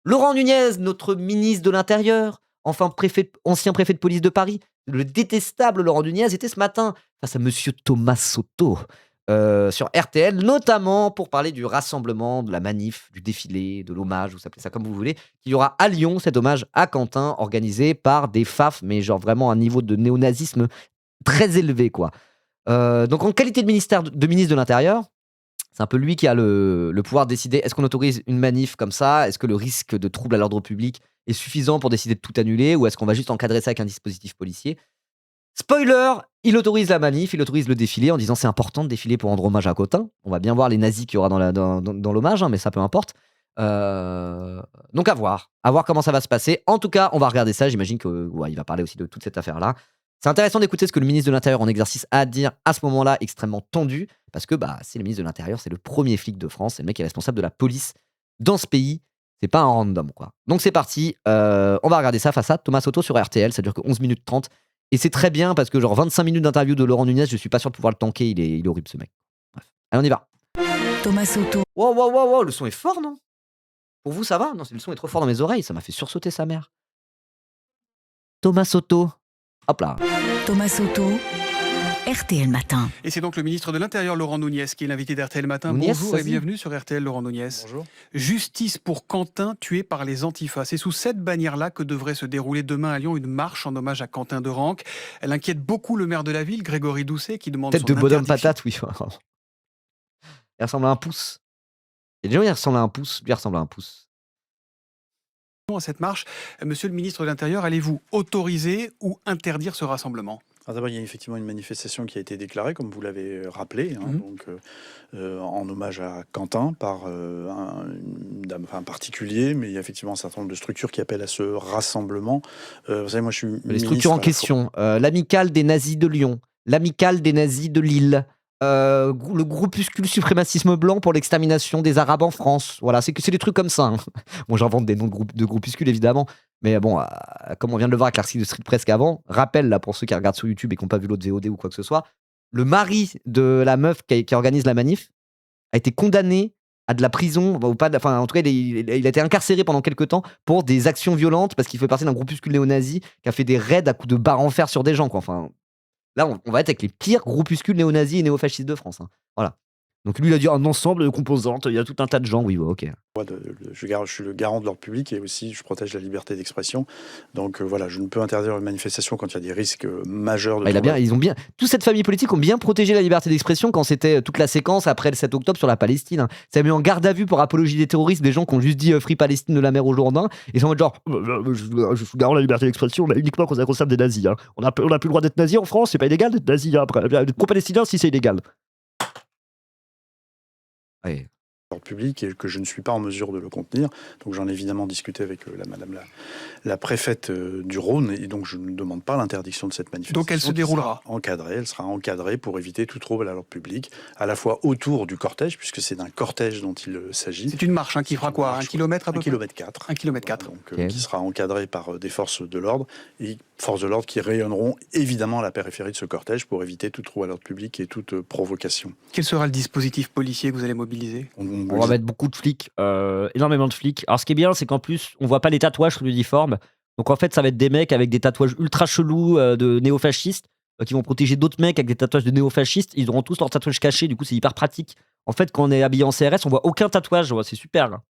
Laurent Nunez, notre ministre de l'Intérieur, ancien préfet de police de Paris, le détestable Laurent Nunez, était ce matin face à monsieur Thomas Soto sur RTL, notamment pour parler du rassemblement, de la manif, du défilé, de l'hommage, vous appelez ça comme vous voulez, qu'il y aura à Lyon, cet hommage à Quentin, organisé par des FAF, mais genre vraiment un niveau de néonazisme très élevé, quoi. Donc en qualité de ministre de l'Intérieur, c'est un peu lui qui a le pouvoir de décider, est-ce qu'on autorise une manif comme ça? Est-ce que le risque de trouble à l'ordre public est suffisant pour décider de tout annuler? Ou est-ce qu'on va juste encadrer ça avec un dispositif policier? Spoiler, il autorise la manif, il autorise le défilé en disant c'est important de défiler pour rendre hommage à Cotin. On va bien voir les nazis qu'il y aura dans l'hommage, hein, mais ça peu importe. Donc à voir comment ça va se passer. En tout cas, on va regarder ça. J'imagine qu'il va parler aussi de toute cette affaire-là. C'est intéressant d'écouter ce que le ministre de l'Intérieur en exercice a à dire à ce moment-là, extrêmement tendu, parce que c'est le ministre de l'Intérieur, c'est le premier flic de France, c'est le mec qui est responsable de la police dans ce pays. C'est pas un random, quoi. Donc c'est parti, on va regarder ça face à Thomas Soto sur RTL, ça dure que 11 minutes 30. Et c'est très bien parce que genre 25 minutes d'interview de Laurent Nunez, je suis pas sûr de pouvoir le tanker, il est horrible ce mec. Bref, allez on y va. Thomas Soto. Wow, le son est fort, non? Pour vous ça va? Non, le son est trop fort dans mes oreilles, ça m'a fait sursauter sa mère. Thomas Soto. Hop là. Thomas Soto, RTL Matin. Et c'est donc le ministre de l'Intérieur, Laurent Nunez, qui est l'invité d'RTL Matin. Bonjour et bienvenue sur RTL, Laurent Nunez. Bonjour. Justice pour Quentin, tué par les Antifas. C'est sous cette bannière-là que devrait se dérouler demain à Lyon une marche en hommage à Quentin de Ranc. Elle inquiète beaucoup le maire de la ville, Grégory Doucet, qui demande tête son de bonhomme interdiction. patate, oui. Il ressemble à un pouce. Et les gens, il ressemble à un pouce. Lui, il ressemble à un pouce. À cette marche, monsieur le ministre de l'Intérieur, allez-vous autoriser ou interdire ce rassemblement ? Alors d'abord, il y a effectivement une manifestation qui a été déclarée, comme vous l'avez rappelé, donc, en hommage à Quentin par un particulier, mais il y a effectivement un certain nombre de structures qui appellent à ce rassemblement. Vous savez, moi je suis les structures en question, l'amicale des nazis de Lyon, l'amicale des nazis de Lille, le groupuscule suprémacisme blanc pour l'extermination des Arabes en France. Voilà, c'est des trucs comme ça. Hein. Bon, j'invente des noms de groupuscules, évidemment. Mais bon, comme on vient de le voir avec l'article de Street Press avant, rappel, là, pour ceux qui regardent sur YouTube et qui n'ont pas vu l'autre VOD ou quoi que ce soit, le mari de la meuf qui organise la manif a été condamné à de la prison, ou pas, enfin, en tout cas, il a été incarcéré pendant quelques temps pour des actions violentes parce qu'il fait partie d'un groupuscule néo-nazi qui a fait des raids à coups de barre en fer sur des gens, quoi. Enfin, là, on va être avec les pires groupuscules néo-nazis et néo-fascistes de France. Hein. Voilà. Donc lui, il a dit un ensemble de composantes, il y a tout un tas de gens, oui, ok. Je suis le garant de l'ordre public et aussi je protège la liberté d'expression. Donc voilà, je ne peux interdire une manifestation quand il y a des risques majeurs de toute cette famille politique ont bien protégé la liberté d'expression quand c'était toute la séquence après le 7 octobre sur la Palestine. Hein. Ça a mis en garde à vue pour apologie des terroristes des gens qui ont juste dit Free Palestine de la mer au Jourdain et sont en mode genre je suis garant de la liberté d'expression uniquement quand ça concerne des nazis. Hein. On a plus le droit d'être nazi en France, c'est pas illégal d'être nazi. Hein, après, d'être pro-palestinien si c'est illégal. Ouais. Public et que je ne suis pas en mesure de le contenir. Donc j'en ai évidemment discuté avec madame la préfète du Rhône et donc je ne demande pas l'interdiction de cette manifestation. Donc elle se déroulera elle sera encadrée pour éviter tout trouble à l'ordre public, à la fois autour du cortège, puisque c'est d'un cortège dont il s'agit. C'est une marche qui fera quoi, 1 kilomètre à peu près 1,4 km. Donc qui sera encadrée par des forces de l'ordre et forces de l'ordre qui rayonneront évidemment à la périphérie de ce cortège pour éviter tout trouble à l'ordre public et toute provocation. Quel sera le dispositif policier que vous allez mobiliser ? On va mettre beaucoup de flics, énormément de flics. Alors ce qui est bien, c'est qu'en plus, on voit pas les tatouages sur l'uniforme. Donc en fait, ça va être des mecs avec des tatouages ultra chelous de néofascistes qui vont protéger d'autres mecs avec des tatouages de néofascistes. Ils auront tous leurs tatouages cachés, du coup c'est hyper pratique. En fait, quand on est habillé en CRS, on voit aucun tatouage, c'est super. Là.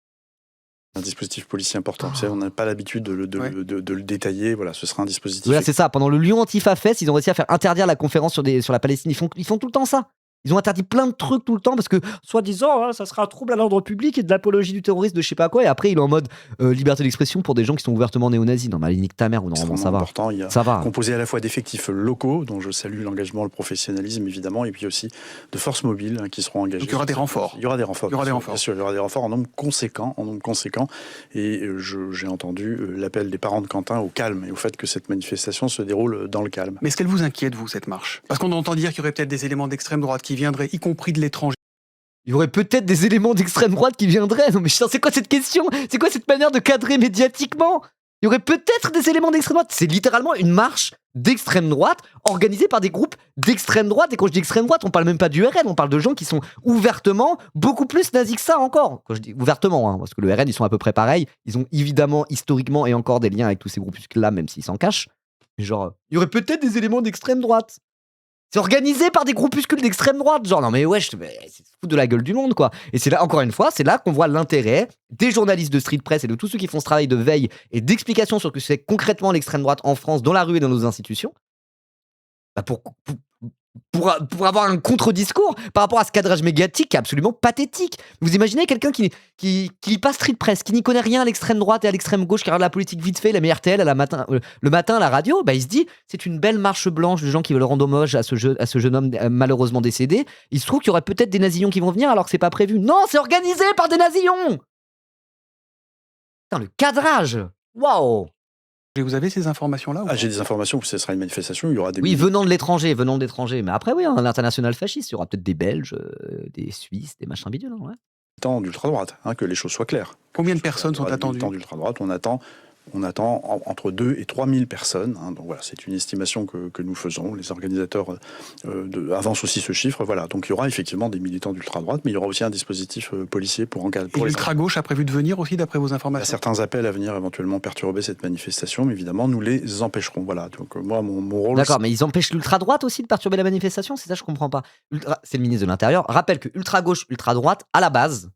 Un dispositif policier important. Vous savez, on n'a pas l'habitude de le détailler. Voilà, ce sera un dispositif. Voilà, c'est ça. Pendant le Lyon Antifa Fest, ils ont réussi à faire interdire la conférence sur la Palestine. Ils font tout le temps ça. Ils ont interdit plein de trucs tout le temps parce que, soi-disant, ça sera un trouble à l'ordre public et de l'apologie du terrorisme de je sais pas quoi. Et après, il est en mode liberté d'expression pour des gens qui sont ouvertement néo-nazis. Non, mais nique ta mère ou non, ça va. Important. Il y a ça va. Composé à la fois d'effectifs locaux, dont je salue l'engagement, le professionnalisme évidemment, et puis aussi de forces mobiles qui seront engagées. Donc il y aura des renforts. Il y aura des renforts. Bien sûr, il y aura des renforts en nombre conséquent. Et j'ai entendu l'appel des parents de Quentin au calme et au fait que cette manifestation se déroule dans le calme. Mais est-ce qu'elle vous inquiète, vous, cette marche ? Parce qu'on entend dire qu'il y aurait peut-être des éléments d'extrême droite qui viendraient, y compris de l'étranger. Il y aurait peut-être des éléments d'extrême droite qui viendraient. Non mais c'est quoi cette question ? C'est quoi cette manière de cadrer médiatiquement ? Il y aurait peut-être des éléments d'extrême droite. C'est littéralement une marche d'extrême droite organisés par des groupes d'extrême droite. Et quand je dis extrême droite, on parle même pas du RN, on parle de gens qui sont ouvertement beaucoup plus nazis que ça encore. Quand je dis ouvertement, hein, parce que le RN, ils sont à peu près pareils. Ils ont évidemment, historiquement et encore des liens avec tous ces groupuscules-là, même s'ils s'en cachent. Mais genre, il y aurait peut-être des éléments d'extrême droite. C'est organisé par des groupuscules d'extrême droite. Genre, non mais ouais, c'est foutre de la gueule du monde, quoi. Et c'est là, encore une fois, c'est là qu'on voit l'intérêt des journalistes de street press et de tous ceux qui font ce travail de veille et d'explication sur ce que c'est concrètement l'extrême droite en France, dans la rue et dans nos institutions, bah pour avoir un contre-discours par rapport à ce cadrage médiatique qui est absolument pathétique. Vous imaginez quelqu'un qui lit pas street press, qui n'y connaît rien à l'extrême droite et à l'extrême gauche, qui regarde la politique vite fait, la RTL le matin à la radio, bah il se dit c'est une belle marche blanche de gens qui veulent rendre hommage à ce jeune homme malheureusement décédé. Il se trouve qu'il y aurait peut-être des nazillons qui vont venir alors que c'est pas prévu. Non, c'est organisé par des nazillons. Putain, le cadrage. Waouh. Et vous avez ces informations-là ou pas? J'ai des informations que ce sera une manifestation, il y aura des Oui, venant de l'étranger. Mais après, oui, un international fasciste, il y aura peut-être des Belges, des Suisses, des machins bidules. Ouais. militants d'ultra-droite, que les choses soient claires. Combien de personnes sont Des attendues? militants d'ultra-droite, on attend entre 2 et 3 000 personnes. Donc voilà, c'est une estimation que nous faisons. Les organisateurs avancent aussi ce chiffre. Voilà, donc il y aura effectivement des militants d'ultra-droite, mais il y aura aussi un dispositif policier pour encadrer. Et l'ultra-gauche a prévu de venir aussi, d'après vos Il y a informations? certains appels à venir éventuellement perturber cette manifestation, mais évidemment, nous les empêcherons. Voilà, donc moi, mon rôle... D'accord, mais ils empêchent l'ultra-droite aussi de perturber la manifestation? C'est ça, je comprends pas. C'est le ministre de l'Intérieur. Rappelle que ultra-gauche, ultra-droite, à la base...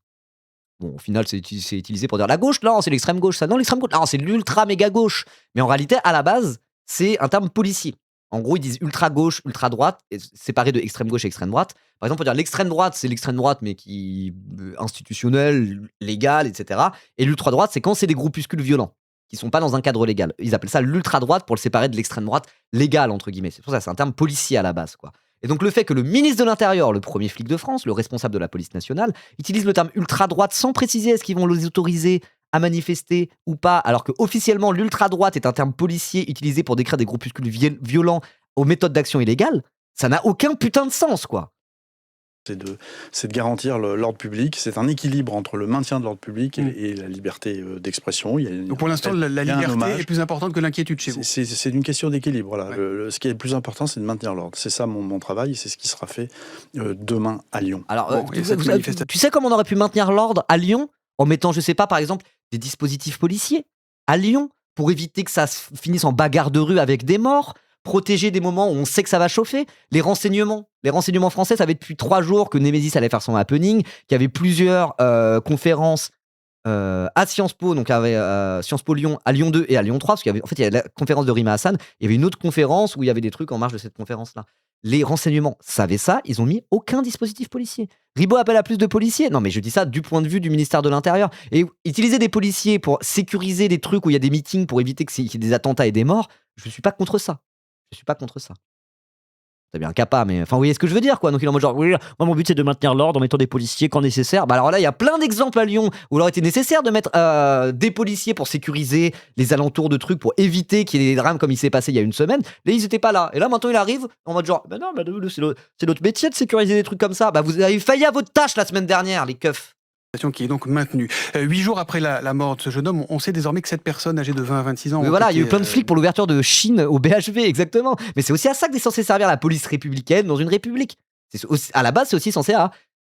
Bon, au final, c'est utilisé pour dire la gauche, non, c'est l'extrême gauche, ça, non, l'extrême gauche, non, c'est l'ultra-méga gauche. Mais en réalité, à la base, c'est un terme policier. En gros, ils disent ultra-gauche, ultra-droite, séparé de extrême gauche et extrême droite. Par exemple, pour dire l'extrême droite, c'est l'extrême droite, mais qui institutionnelle, légale, etc. Et l'ultra-droite, c'est quand c'est des groupuscules violents, qui sont pas dans un cadre légal. Ils appellent ça l'ultra-droite pour le séparer de l'extrême droite légale, entre guillemets. C'est pour ça, c'est un terme policier à la base, quoi. Et donc le fait que le ministre de l'Intérieur, le premier flic de France, le responsable de la police nationale, utilise le terme ultra-droite sans préciser est-ce qu'ils vont les autoriser à manifester ou pas, alors que officiellement l'ultra-droite est un terme policier utilisé pour décrire des groupuscules violents aux méthodes d'action illégales, ça n'a aucun putain de sens, quoi. C'est de garantir l'ordre public. C'est un équilibre entre le maintien de l'ordre public et la liberté d'expression. Donc pour l'instant, la liberté est plus importante que l'inquiétude chez vous. C'est une question d'équilibre. Voilà. Ouais. Ce qui est le plus important, c'est de maintenir l'ordre. C'est ça mon travail, et c'est ce qui sera fait demain à Lyon. Alors, Bon, et cette manifestation- tu sais comment on aurait pu maintenir l'ordre à Lyon en mettant, je sais pas, par exemple, des dispositifs policiers à Lyon pour éviter que ça finisse en bagarre de rue avec des morts, protéger des moments où on sait que ça va chauffer. Les renseignements français savaient depuis 3 jours que Nemesis allait faire son happening, qu'il y avait plusieurs conférences à Sciences Po, donc il y avait Sciences Po Lyon, à Lyon 2 et à Lyon 3, parce qu'il y avait, en fait, il y avait la conférence de Rima Hassan, il y avait une autre conférence où il y avait des trucs en marge de cette conférence-là. Les renseignements savaient ça, ils ont mis aucun dispositif policier. Ribot appelle à plus de policiers. Non, mais je dis ça du point de vue du ministère de l'Intérieur. Et utiliser des policiers pour sécuriser des trucs où il y a des meetings pour éviter qu'il y ait des attentats et des morts, je suis pas contre ça. C'est bien capa, mais enfin, vous voyez ce que je veux dire, quoi. Donc il est en mode genre, oui, moi mon but c'est de maintenir l'ordre en mettant des policiers quand nécessaire. Bah alors là, il y a plein d'exemples à Lyon où il aurait été nécessaire de mettre des policiers pour sécuriser les alentours de trucs, pour éviter qu'il y ait des drames comme il s'est passé il y a une semaine. Là, ils étaient pas là. Et là, maintenant, il arrive en mode genre, bah non, bah, c'est notre métier de sécuriser des trucs comme ça. Bah vous avez failli à votre tâche la semaine dernière, les keufs. Qui est donc maintenue. 8 jours après la mort de ce jeune homme, on sait désormais que cette personne âgée de 20 à 26 ans... Mais voilà, il y a eu plein de flics pour l'ouverture de Chine au BHV, exactement. Mais c'est aussi à ça que est censé servir la police républicaine dans une république. À la base, c'est aussi censé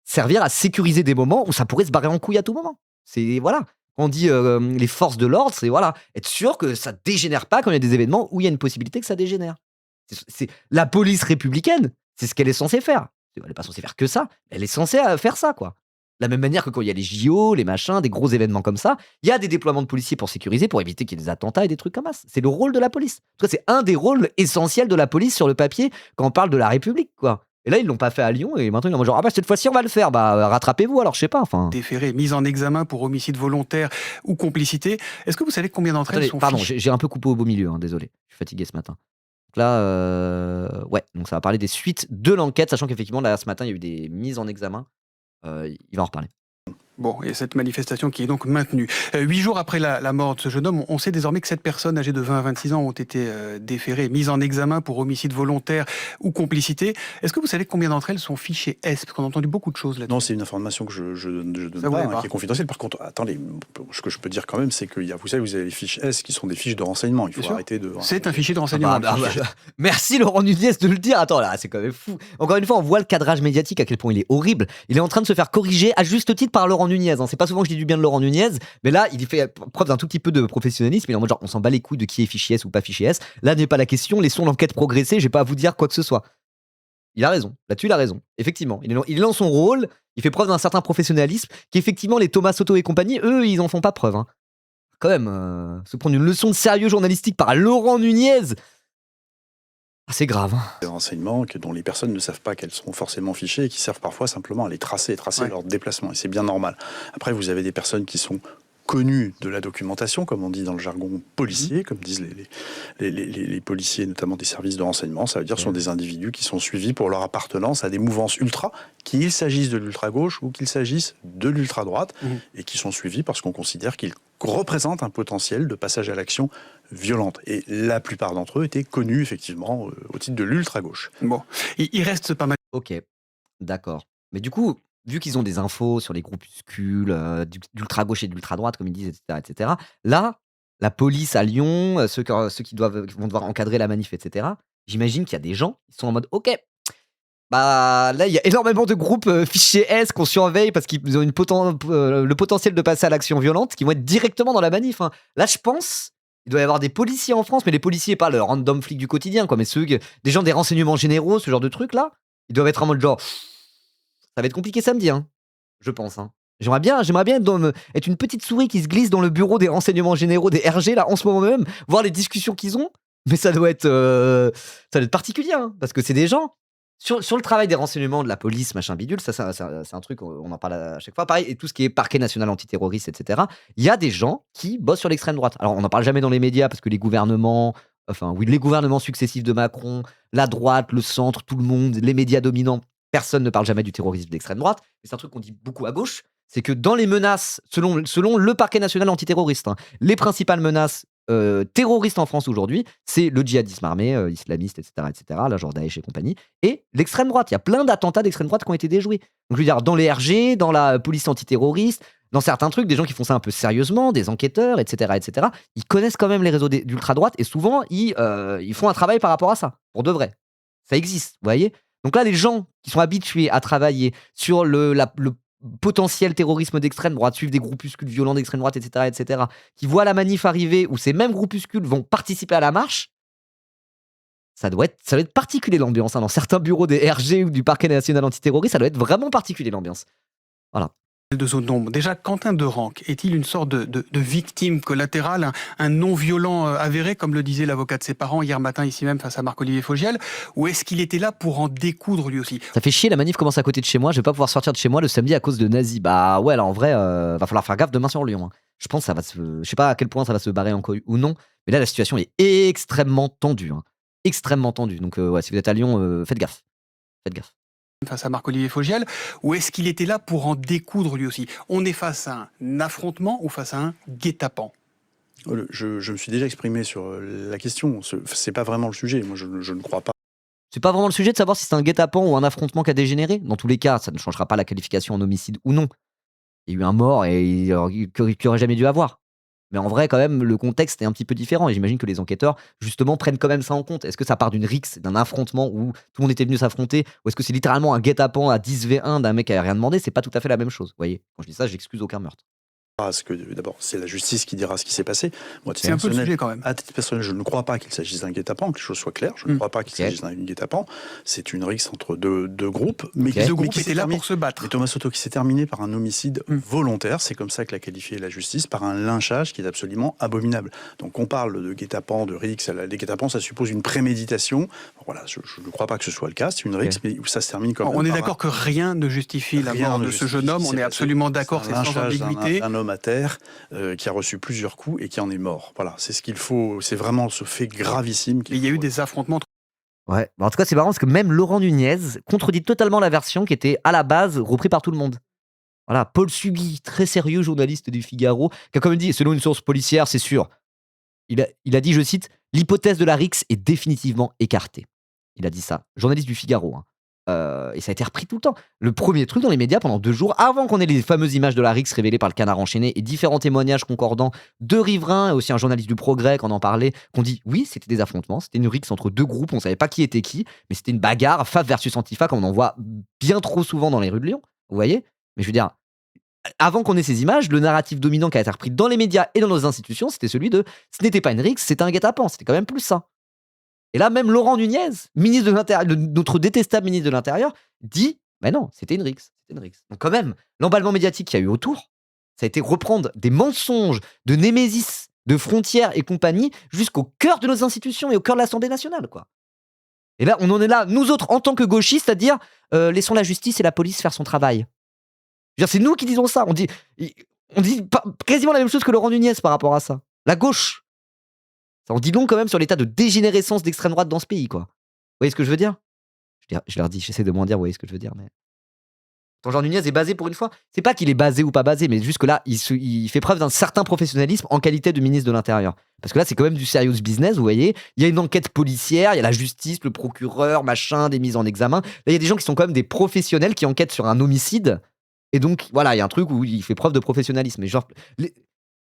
servir à sécuriser des moments où ça pourrait se barrer en couille à tout moment. C'est, voilà, quand on dit les forces de l'ordre, c'est voilà, être sûr que ça dégénère pas quand il y a des événements où il y a une possibilité que ça dégénère. C'est la police républicaine, c'est ce qu'elle est censée faire. Elle n'est pas censée faire que ça, elle est censée faire ça, quoi. De la même manière que quand il y a les JO, les machins, des gros événements comme ça, il y a des déploiements de policiers pour sécuriser, pour éviter qu'il y ait des attentats et des trucs comme ça. C'est le rôle de la police. En tout cas, c'est un des rôles essentiels de la police sur le papier quand on parle de la République, quoi. Et là, ils l'ont pas fait à Lyon, et maintenant, ils ont genre, ah bah cette fois-ci, on va le faire. Bah, rattrapez-vous, alors, je sais pas, enfin. Déféré, mise en examen pour homicide volontaire ou complicité. Est-ce que vous savez combien d'entre elles sont Pardon, fichées? j'ai un peu coupé au beau milieu, désolé. Je suis fatigué ce matin. Donc là, ouais, donc ça va parler des suites de l'enquête, sachant qu'effectivement, là, ce matin, il y a eu des mises en examen. Il va en reparler. Bon, et cette manifestation qui est donc maintenue. 8 jours après la mort de ce jeune homme, on sait désormais que 7 personnes âgées de 20 à 26 ans ont été déférées, mises en examen pour homicide volontaire ou complicité. Est-ce que vous savez combien d'entre elles sont fichées S? Parce qu'on a entendu beaucoup de choses là-dessus. Non, c'est une information que je donne Ça, vous pas, l'avez pas. qui est confidentielle. Par contre, attendez, ce que je peux dire quand même, c'est que vous savez, vous avez les fiches S qui sont des fiches de renseignement. Il faut Bien sûr. arrêter de. C'est un fichier de renseignement. Merci Laurent Nunez de le dire. Attends là, c'est quand même fou. Encore une fois, on voit le cadrage médiatique à quel point il est horrible. Il est en train de se faire corriger à juste titre par Laurent Nunez. Hein. C'est pas souvent que je dis du bien de Laurent Nunez, mais là, il fait preuve d'un tout petit peu de professionnalisme. Il est en mode genre, on s'en bat les couilles de qui est fichier S ou pas fichier S. Là n'est pas la question. Laissons l'enquête progresser. J'ai pas à vous dire quoi que ce soit. Il a raison. Là-dessus, il a raison. Effectivement, il est dans son rôle. Il fait preuve d'un certain professionnalisme qu'effectivement les Thomas Soto et compagnie, eux, ils en font pas preuve. Hein. Quand même, se prendre une leçon de sérieux journalistique par Laurent Nunez. C'est grave. Hein. Des renseignements dont les personnes ne savent pas qu'elles sont forcément fichées et qui servent parfois simplement à les tracer leur déplacement. Et c'est bien normal. Après, vous avez des personnes qui sont connues de la documentation, comme on dit dans le jargon policier, comme disent les policiers, notamment des services de renseignement. Ça veut dire que ce sont des individus qui sont suivis pour leur appartenance à des mouvances ultra, qu'il s'agisse de l'ultra-gauche ou qu'il s'agisse de l'ultra-droite, et qui sont suivis parce qu'on considère qu'ils représentent un potentiel de passage à l'action violente. Et la plupart d'entre eux étaient connus, effectivement, au titre de l'ultra-gauche. Bon, il reste pas mal. Ok, d'accord. Mais du coup, vu qu'ils ont des infos sur les groupuscules d'ultra-gauche et d'ultra-droite, comme ils disent, etc., là, la police à Lyon, ceux qui vont devoir encadrer la manif, etc., j'imagine qu'il y a des gens qui sont en mode « Ok, bah là, il y a énormément de groupes fichiers S qu'on surveille parce qu'ils ont le potentiel de passer à l'action violente qui vont être directement dans la manif. Hein. Là, je pense, il doit y avoir des policiers en France, mais les policiers, pas le random flic du quotidien, quoi, mais des gens des renseignements généraux, ce genre de trucs là, ils doivent être en mode genre, ça va être compliqué samedi, hein, je pense. Hein. J'aimerais bien être une petite souris qui se glisse dans le bureau des renseignements généraux des RG là en ce moment même, voir les discussions qu'ils ont, mais ça doit être particulier, hein, parce que c'est des gens. Sur le travail des renseignements de la police, machin bidule, ça, c'est un truc, on en parle à chaque fois. Pareil, et tout ce qui est parquet national antiterroriste, etc. Il y a des gens qui bossent sur l'extrême droite. Alors, on n'en parle jamais dans les médias parce que les gouvernements successifs de Macron, la droite, le centre, tout le monde, les médias dominants, personne ne parle jamais du terrorisme d'extrême droite. Mais c'est un truc qu'on dit beaucoup à gauche. C'est que dans les menaces, selon le parquet national antiterroriste, hein, les principales menaces terroristes en France aujourd'hui, c'est le djihadisme armé, islamiste, etc., là, genre Daesh et compagnie, et l'extrême droite. Il y a plein d'attentats d'extrême droite qui ont été déjoués. Donc, je veux dire, dans les RG, dans la police antiterroriste, dans certains trucs, des gens qui font ça un peu sérieusement, des enquêteurs, etc., ils connaissent quand même les réseaux d'ultra-droite et souvent, ils font un travail par rapport à ça, pour de vrai. Ça existe, vous voyez. Donc là, les gens qui sont habitués à travailler sur le potentiel terrorisme d'extrême droite, suivre des groupuscules violents d'extrême droite, etc., qui voient la manif arriver où ces mêmes groupuscules vont participer à la marche, ça doit être particulier l'ambiance. Hein. Dans certains bureaux des RG ou du parquet national antiterroriste, ça doit être vraiment particulier l'ambiance. Voilà. De zone d'ombre. Déjà, Quentin Derenque est-il une sorte de victime collatérale, un non-violent avéré, comme le disait l'avocat de ses parents hier matin ici même face à Marc-Olivier Fogiel, ou est-ce qu'il était là pour en découdre lui aussi? Ça fait chier, la manif commence à côté de chez moi, je vais pas pouvoir sortir de chez moi le samedi à cause de nazis. Bah ouais, là en vrai, va falloir faire gaffe demain sur Lyon. Hein. Je pense que je sais pas à quel point ça va se barrer en couille ou non, mais là la situation est extrêmement tendue. Hein. Extrêmement tendue. Donc ouais, si vous êtes à Lyon, faites gaffe. Faites gaffe. Face à Marc-Olivier Fogiel, ou est-ce qu'il était là pour en découdre lui aussi? On est face à un affrontement ou face à un guet-apens? Je me suis déjà exprimé sur la question. C'est pas vraiment le sujet. Moi, je ne crois pas. C'est pas vraiment le sujet de savoir si c'est un guet-apens ou un affrontement qui a dégénéré. Dans tous les cas, ça ne changera pas la qualification en homicide ou non. Il y a eu un mort et qui aurait jamais dû avoir. Mais en vrai, quand même, le contexte est un petit peu différent. Et j'imagine que les enquêteurs, justement, prennent quand même ça en compte. Est-ce que ça part d'une rixe, d'un affrontement où tout le monde était venu s'affronter? Ou est-ce que c'est littéralement un guet-apens à 10v1 d'un mec qui avait rien demandé? C'est pas tout à fait la même chose. Vous voyez, quand je dis ça, j'excuse aucun meurtre. Parce que d'abord, c'est la justice qui dira ce qui s'est passé. Moi, c'est un peu le sujet quand même. À titre personnel, je ne crois pas qu'il s'agisse d'un guet-apens, que les choses soient claires. Je ne crois pas qu'il s'agisse d'un guet-apens. C'est une rixe entre deux groupes. Mais les deux groupes étaient là pour se battre. Et Thomas Soto qui s'est terminé par un homicide volontaire, c'est comme ça que l'a qualifié la justice, par un lynchage qui est absolument abominable. Donc on parle de guet-apens, de rixe. Les guet-apens, ça suppose une préméditation. Voilà, je ne crois pas que ce soit le cas. C'est une rixe, mais ça se termine quand même. On est d'accord que rien ne justifie la mort de ce jeune homme. On est absolument d'accord, c'est sans ambiguïté. Un homme à terre qui a reçu plusieurs coups et qui en est mort. Voilà, c'est ce qu'il faut. C'est vraiment ce fait gravissime. Il y a eu des affrontements. Ouais, en tout cas, c'est marrant parce que même Laurent Nunez contredit totalement la version qui était à la base reprise par tout le monde. Voilà, Paul Sugy, très sérieux journaliste du Figaro, qui a quand même dit, selon une source policière, c'est sûr, il a dit, je cite, l'hypothèse de la rixe est définitivement écartée. Il a dit ça, journaliste du Figaro. Hein. Et ça a été repris tout le temps. Le premier truc dans les médias pendant 2 jours, avant qu'on ait les fameuses images de la rixe révélées par le Canard enchaîné et différents témoignages concordants de riverains et aussi un journaliste du Progrès qu'on en parlait, qu'on dit oui, c'était des affrontements, c'était une rixe entre 2 groupes, on savait pas qui était qui, mais c'était une bagarre, FAF versus Antifa, comme on en voit bien trop souvent dans les rues de Lyon. Vous voyez? Mais je veux dire, avant qu'on ait ces images, le narratif dominant qui a été repris dans les médias et dans nos institutions, c'était celui de ce n'était pas une rixe, c'était un guet-apens, c'était quand même plus ça. Et là, même Laurent Nunez, ministre de l'Intérieur, notre détestable ministre de l'Intérieur, dit mais non, c'était une rixe. Donc, quand même, l'emballement médiatique qu'il y a eu autour, ça a été reprendre des mensonges de Némésis, de Frontières et compagnie jusqu'au cœur de nos institutions et au cœur de l'Assemblée nationale, quoi. Et là, on en est là, nous autres, en tant que gauchistes, à dire laissons la justice et la police faire son travail. Je veux dire, c'est nous qui disons ça. On dit quasiment la même chose que Laurent Nunez par rapport à ça. La gauche. Ça en dit long quand même sur l'état de dégénérescence d'extrême droite dans ce pays, quoi. Vous voyez ce que je veux dire? Je leur dis, j'essaie de moins dire, vous voyez ce que je veux dire, mais. Ton Jean Nunez est basé pour une fois. C'est pas qu'il est basé ou pas basé, mais juste que là, il fait preuve d'un certain professionnalisme en qualité de ministre de l'Intérieur. Parce que là, c'est quand même du serious business, vous voyez. Il y a une enquête policière, il y a la justice, le procureur, machin, des mises en examen. Là, il y a des gens qui sont quand même des professionnels qui enquêtent sur un homicide. Et donc, voilà, il y a un truc où il fait preuve de professionnalisme. Mais genre,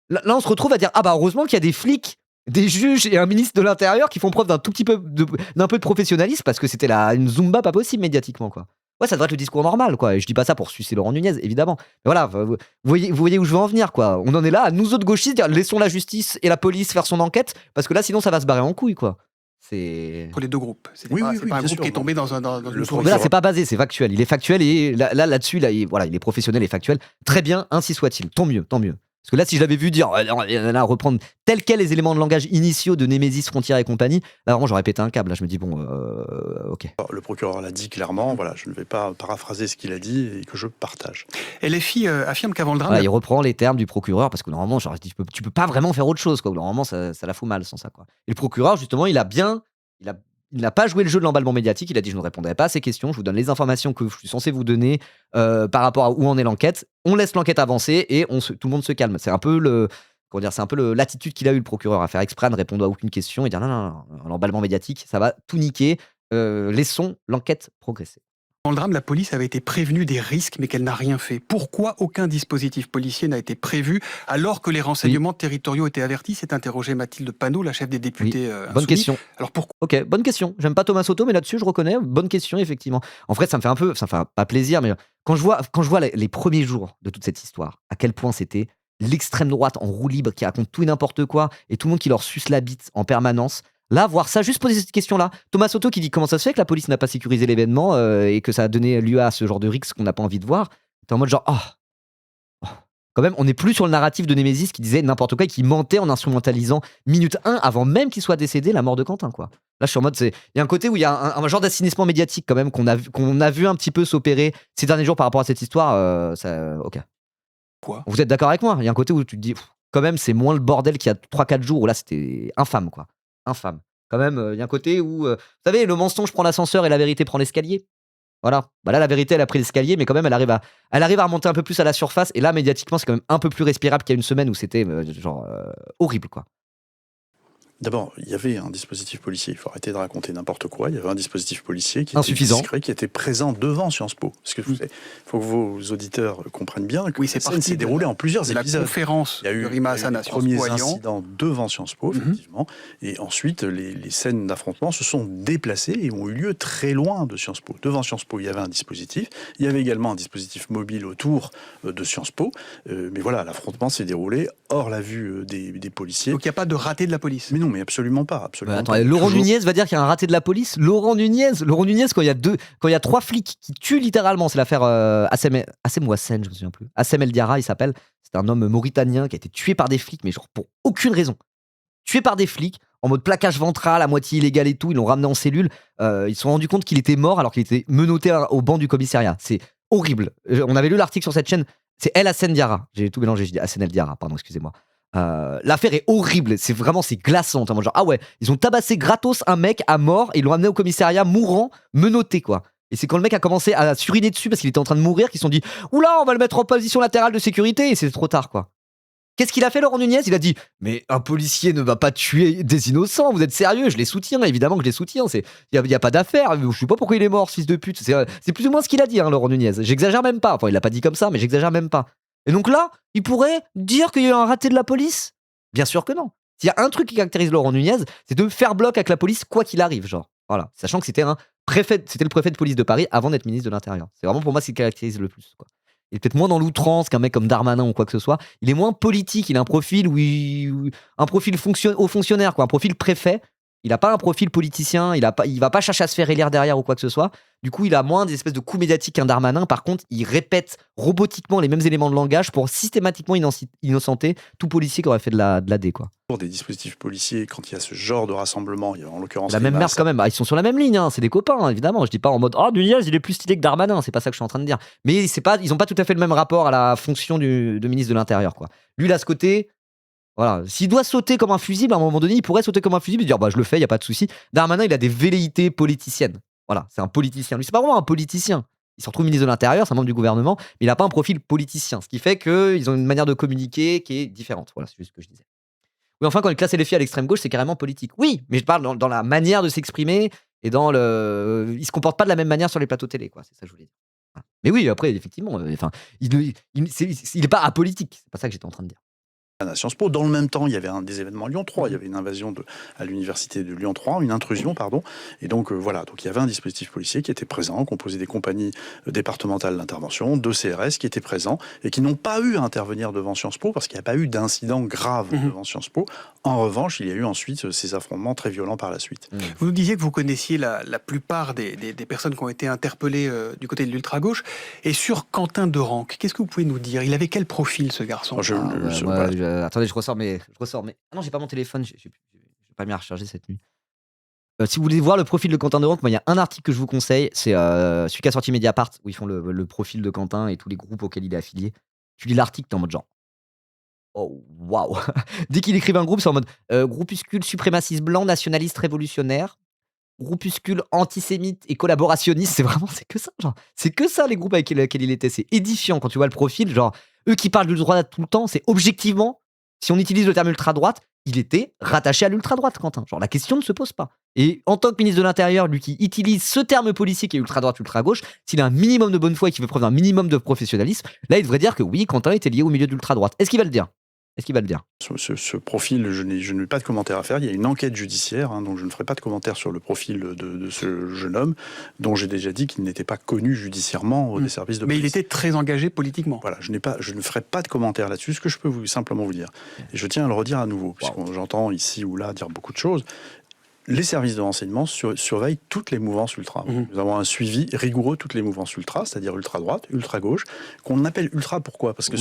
là, on se retrouve à dire, ah bah heureusement qu'il y a des flics, des juges et un ministre de l'Intérieur qui font preuve d'un tout petit peu d'un peu de professionnalisme parce que c'était une zumba pas possible médiatiquement, quoi. Ouais, ça devrait être le discours normal, quoi. Et je dis pas ça pour sucer Laurent Nunez, évidemment. Mais voilà, vous voyez où je veux en venir, quoi. On en est là, à nous autres gauchistes, dire laissons la justice et la police faire son enquête parce que là, sinon, ça va se barrer en couille, quoi. C'est. Entre les 2 groupes. C'est Oui, pas oui, un bien groupe sûr, qui est tombé dans une Mais là, c'est pas basé, c'est factuel. Il est factuel et là-dessus, il est professionnel et factuel. Très bien, ainsi soit-il. Tant mieux, tant mieux. Parce que là, si je l'avais vu dire, là, reprendre tel quel les éléments de langage initiaux de Némésis, Frontières et compagnie, là, vraiment, j'aurais pété un câble. Là, je me dis, bon, ok. Le procureur l'a dit clairement, voilà, je ne vais pas paraphraser ce qu'il a dit et que je partage. LFI affirme qu'avant le drame... Voilà, il reprend les termes du procureur parce que normalement, genre, tu peux pas vraiment faire autre chose, quoi. Normalement, ça la fout mal sans ça, quoi. Et le procureur, justement, il n'a pas joué le jeu de l'emballement médiatique. Il a dit je ne répondrai pas à ces questions. Je vous donne les informations que je suis censé vous donner par rapport à où en est l'enquête. On laisse l'enquête avancer et tout le monde se calme. C'est un peu l'attitude qu'il a eu le procureur à faire exprès de ne répondre à aucune question et dire non, l'emballement médiatique, ça va tout niquer. Laissons l'enquête progresser. Dans le drame, la police avait été prévenue des risques, mais qu'elle n'a rien fait. Pourquoi aucun dispositif policier n'a été prévu alors que les renseignements territoriaux étaient avertis? C'est interrogé Mathilde Panot, la chef des députés. Bonne question. Alors pourquoi? Ok, bonne question. J'aime pas Thomas Soto, mais là-dessus, je reconnais. Bonne question, effectivement. En vrai, ça me fait pas plaisir, mais quand je vois les premiers jours de toute cette histoire, à quel point c'était l'extrême droite en roue libre qui raconte tout et n'importe quoi et tout le monde qui leur suce la bite en permanence. Là, voir ça, juste poser cette question-là. Thomas Soto qui dit comment ça se fait que la police n'a pas sécurisé l'événement et que ça a donné lieu à ce genre de rixe qu'on n'a pas envie de voir. T'es en mode genre, quand même, on n'est plus sur le narratif de Némésis qui disait n'importe quoi et qui mentait en instrumentalisant minute 1 avant même qu'il soit décédé la mort de Quentin, quoi. Là, je suis en mode, il y a un côté où il y a un genre d'assainissement médiatique quand même qu'on a vu un petit peu s'opérer ces derniers jours par rapport à cette histoire. Ok. Quoi? Vous êtes d'accord avec moi? Il y a un côté où tu te dis, quand même, c'est moins le bordel qu'il y a 3-4 jours où là, c'était infâme, quoi. Infâme. Quand même, il y a un côté où, vous savez, le mensonge prend l'ascenseur et la vérité prend l'escalier. Voilà. Bah là, la vérité, elle a pris l'escalier, mais quand même, elle arrive à remonter un peu plus à la surface. Et là, médiatiquement, c'est quand même un peu plus respirable qu'il y a une semaine où c'était horrible, quoi. D'abord, il y avait un dispositif policier. Il faut arrêter de raconter n'importe quoi. Il y avait un dispositif policier qui insuffisant, était discret, qui était présent devant Sciences Po. Parce que il faut que vos auditeurs comprennent bien que c'est ça s'est déroulé en plusieurs épisodes. La conférence il y a eu de Rima Hassan à Sciences Po premiers incidents devant Sciences Po, effectivement. Et ensuite, les scènes d'affrontement se sont déplacées et ont eu lieu très loin de Sciences Po. Devant Sciences Po, il y avait un dispositif. Il y avait également un dispositif mobile autour de Sciences Po. Mais voilà, l'affrontement s'est déroulé hors la vue des policiers. Donc il n'y a pas de raté de la police? Mais non, mais absolument pas. Attendez, Laurent Nunez va dire qu'il y a un raté de la police. Laurent Nunez, quand il y a 3 flics qui tuent littéralement, c'est l'affaire Assem Ouassen, je me souviens plus. Assem El Diarra, il s'appelle. C'est un homme mauritanien qui a été tué par des flics, mais genre pour aucune raison. Tué par des flics, en mode plaquage ventral, à moitié illégal et tout. Ils l'ont ramené en cellule. Ils se sont rendus compte qu'il était mort alors qu'il était menotté au banc du commissariat. C'est horrible. On avait lu l'article sur cette chaîne. C'est El Hassen Diarra. J'ai tout mélangé, j'ai dit Hassen El Diarra, pardon, excusez-moi. L'affaire est horrible, c'est glaçant. Genre, ah ouais, ils ont tabassé gratos un mec à mort et ils l'ont amené au commissariat mourant, menotté, quoi. Et c'est quand le mec a commencé à suriner dessus parce qu'il était en train de mourir qu'ils se sont dit oula, on va le mettre en position latérale de sécurité et c'est trop tard quoi. Qu'est-ce qu'il a fait Laurent Nunez? Il a dit mais un policier ne va pas tuer des innocents, vous êtes sérieux? Je les soutiens, évidemment que je les soutiens, il y a pas d'affaire, je sais pas pourquoi il est mort ce fils de pute. C'est plus ou moins ce qu'il a dit Laurent Nunez. J'exagère même pas, enfin il l'a pas dit comme ça mais j'exagère même pas. Et donc là, il pourrait dire qu'il y a eu un raté de la police? Bien sûr que non. S'il y a un truc qui caractérise Laurent Nunez, c'est de faire bloc avec la police quoi qu'il arrive, genre. Voilà, sachant que c'était le préfet de police de Paris avant d'être ministre de l'Intérieur. C'est vraiment pour moi ce qui le caractérise le plus, quoi. Il est peut-être moins dans l'outrance qu'un mec comme Darmanin ou quoi que ce soit. Il est moins politique, il a un profil un profil haut fonctionnaire, quoi, un profil préfet. Il a pas un profil politicien, il va pas chercher à se faire élire derrière ou quoi que ce soit. Du coup, il a moins des espèces de coups médiatiques qu'un Darmanin. Par contre, il répète robotiquement les mêmes éléments de langage pour systématiquement innocenter tout policier qui aurait fait de la D, quoi. Pour des dispositifs policiers, quand il y a ce genre de rassemblement, il y a en l'occurrence La même merde quand même. Bah, ils sont sur la même ligne, hein. C'est des copains, hein, évidemment. Je dis pas en mode Nunez, il est plus stylé que Darmanin. C'est pas ça que je suis en train de dire. Mais ils ont pas tout à fait le même rapport à la fonction de ministre de l'Intérieur, quoi. Lui, il a ce côté. Voilà, s'il doit sauter comme un fusible, à un moment donné, il pourrait sauter comme un fusible et dire je le fais, il y a pas de souci. Darmanin, il a des velléités politiciennes. Voilà, c'est un politicien. Lui, c'est pas vraiment un politicien. Il se retrouve ministre de l'Intérieur, c'est un membre du gouvernement, mais il a pas un profil politicien, ce qui fait qu'ils ont une manière de communiquer qui est différente. Voilà, c'est juste ce que je disais. Oui, enfin, quand il classe LFI à l'extrême gauche, c'est carrément politique. Oui, mais je parle dans la manière de s'exprimer et dans le. Il se comporte pas de la même manière sur les plateaux télé, quoi. C'est ça que je voulais dire. Voilà. Mais oui, après, effectivement, il est pas apolitique. C'est pas ça que j'étais en train de dire. À Sciences Po. Dans le même temps, il y avait des événements à Lyon 3. Il y avait une invasion à l'université de Lyon 3, une intrusion, pardon. Et donc, voilà. Donc, il y avait un dispositif policier qui était présent, composé des compagnies départementales d'intervention, de CRS qui étaient présents et qui n'ont pas eu à intervenir devant Sciences Po parce qu'il n'y a pas eu d'incident grave devant Sciences Po. En revanche, il y a eu ensuite ces affrontements très violents par la suite. Vous nous disiez que vous connaissiez la plupart des personnes qui ont été interpellées du côté de l'ultra-gauche. Et sur Quentin Derenque, qu'est-ce que vous pouvez nous dire? Il avait quel profil, ce garçon? Attendez, je ressors, mais. Ah non, j'ai pas mon téléphone, j'ai pas mis à recharger cette nuit. Si vous voulez voir le profil de Quentin Derenque, il y a un article que je vous conseille, c'est celui qui a sorti Mediapart, où ils font le profil de Quentin et tous les groupes auxquels il est affilié. Tu lis l'article, t'es en mode genre. Oh, waouh! Dès qu'il écrivait un groupe, c'est en mode groupuscule suprémaciste blanc, nationaliste révolutionnaire, groupuscule antisémite et collaborationniste. C'est que ça, genre. C'est que ça, les groupes avec lesquels il était. C'est édifiant quand tu vois le profil, genre. Eux qui parlent d'ultra-droite tout le temps, c'est objectivement, si on utilise le terme ultra-droite, il était rattaché à l'ultra-droite, Quentin. Genre, la question ne se pose pas. Et en tant que ministre de l'Intérieur, lui qui utilise ce terme policier qui est ultra-droite, ultra-gauche, s'il a un minimum de bonne foi et qu'il veut preuve d'un minimum de professionnalisme, là, il devrait dire que oui, Quentin était lié au milieu d'ultra-droite. Est-ce qu'il va le dire? Ce profil, je n'ai pas de commentaire à faire. Il y a une enquête judiciaire, donc je ne ferai pas de commentaire sur le profil de ce jeune homme, dont j'ai déjà dit qu'il n'était pas connu judiciairement des services de police. Mais il était très engagé politiquement. Voilà, je ne ferai pas de commentaire là-dessus. Ce que je peux simplement vous dire, et je tiens à le redire à nouveau, puisque j'entends ici ou là dire beaucoup de choses. Les services de renseignement surveillent toutes les mouvances ultra. Nous avons un suivi rigoureux de toutes les mouvances ultra, c'est-à-dire ultra-droite, ultra-gauche, qu'on appelle ultra. Pourquoi? Parce que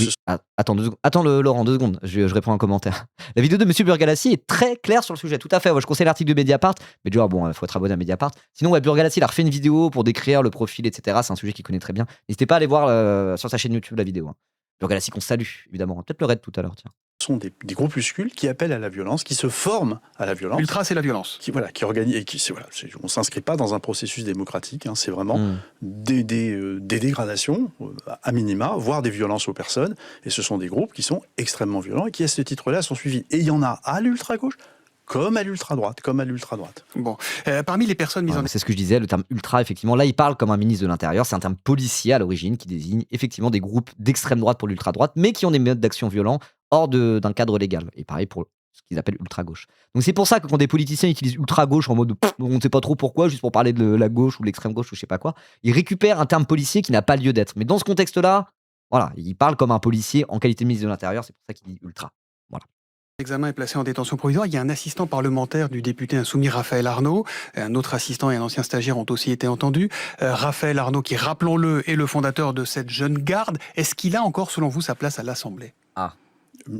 Attends, Laurent, 2 secondes, je réponds à un commentaire. La vidéo de Monsieur Burgalassi est très claire sur le sujet, tout à fait. Je conseille l'article de Mediapart, mais déjà, il faut être abonné à Mediapart. Sinon, Burgalassi, il a refait une vidéo pour décrire le profil, etc. C'est un sujet qu'il connaît très bien. N'hésitez pas à aller voir sur sa chaîne YouTube la vidéo. Burgalassi qu'on salue, évidemment. On va peut-être le raid tout à l'heure, tiens. Ce sont des groupuscules qui appellent à la violence, qui se forment à la violence. Ultra, c'est la violence. Qui organisent et on s'inscrit pas dans un processus démocratique. C'est vraiment des dégradations à minima, voire des violences aux personnes. Et ce sont des groupes qui sont extrêmement violents et qui, à ce titre-là, sont suivis. Et il y en a à l'ultra-gauche, comme à l'ultra-droite. Bon, parmi les personnes mises en... C'est ce que je disais, le terme ultra, effectivement, là, il parle comme un ministre de l'Intérieur. C'est un terme policier à l'origine qui désigne effectivement des groupes d'extrême droite pour l'ultra-droite, mais qui ont des modes d'action violents hors d'un cadre légal. Et pareil pour ce qu'ils appellent ultra-gauche. Donc c'est pour ça que quand des politiciens utilisent ultra-gauche en mode on ne sait pas trop pourquoi, juste pour parler de la gauche ou de l'extrême-gauche ou je sais pas quoi, ils récupèrent un terme policier qui n'a pas lieu d'être. Mais dans ce contexte-là, voilà, il parle comme un policier en qualité de ministre de l'Intérieur, c'est pour ça qu'il dit ultra. Voilà. L'examen est placé en détention provisoire. Il y a un assistant parlementaire du député insoumis Raphaël Arnaud. Un autre assistant et un ancien stagiaire ont aussi été entendus. Raphaël Arnaud, qui, rappelons-le, est le fondateur de cette jeune garde. Est-ce qu'il a encore, selon vous, sa place à l'Assemblée?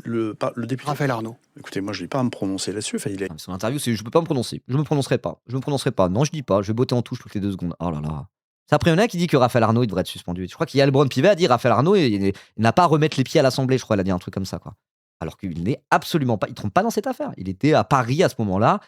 Le député Raphaël Arnaud. Écoutez, moi je ne vais pas à me prononcer là-dessus. Son interview, c'est je ne peux pas me prononcer. Je ne me prononcerai pas. Non, je dis pas. Je vais botter en touche toutes les 2 secondes. Oh là là. C'est après, il y en a qui dit que Raphaël Arnaud il devrait être suspendu. Je crois qu'il y a Lebrun Pivet a dit Raphaël Arnaud il n'a pas à remettre les pieds à l'Assemblée. Je crois qu'il a dit un truc comme ça, quoi. Alors qu'il n'est absolument pas. Il ne trompe pas dans cette affaire. Il était à Paris à ce moment-là.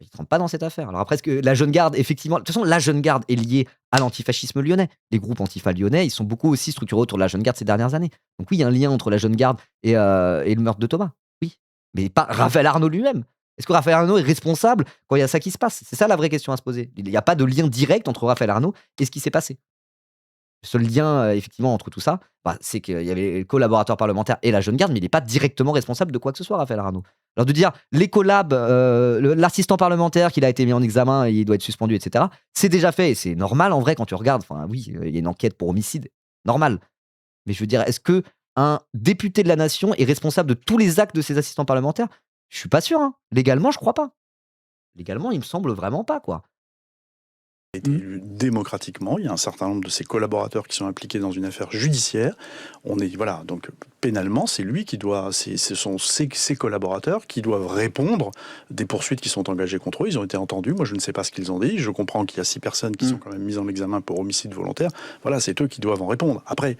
Ils ne rentrent pas dans cette affaire. Alors après, est-ce que la Jeune Garde, effectivement, de toute façon, la Jeune Garde est liée à l'antifascisme lyonnais. Les groupes antifa lyonnais, ils sont beaucoup aussi structurés autour de la Jeune Garde ces dernières années. Donc oui, il y a un lien entre la Jeune Garde et le meurtre de Thomas. Oui, mais pas Raphaël Arnaud lui-même. Est-ce que Raphaël Arnaud est responsable quand il y a ça qui se passe? C'est ça la vraie question à se poser. Il n'y a pas de lien direct entre Raphaël Arnaud et ce qui s'est passé. Le seul lien, effectivement, entre tout ça, c'est qu'il y avait les collaborateurs parlementaires et la Jeune Garde, mais il n'est pas directement responsable de quoi que ce soit, Raphaël Arnaud. Alors de dire, les collabs, l'assistant parlementaire qu'il a été mis en examen et il doit être suspendu, etc., c'est déjà fait, et c'est normal en vrai quand tu regardes. Enfin oui, il y a une enquête pour homicide, normal. Mais je veux dire, est-ce que un député de la nation est responsable de tous les actes de ses assistants parlementaires? Je suis pas sûr, hein. Légalement, je crois pas. Légalement, il me semble vraiment pas, quoi. Été élu démocratiquement. Il y a un certain nombre de ses collaborateurs qui sont impliqués dans une affaire judiciaire. Donc pénalement, c'est lui qui doit, ce sont ses collaborateurs qui doivent répondre des poursuites qui sont engagées contre eux. Ils ont été entendus. Moi, je ne sais pas ce qu'ils ont dit. Je comprends qu'il y a 6 personnes qui sont quand même mises en examen pour homicide volontaire. Voilà, c'est eux qui doivent en répondre. Après,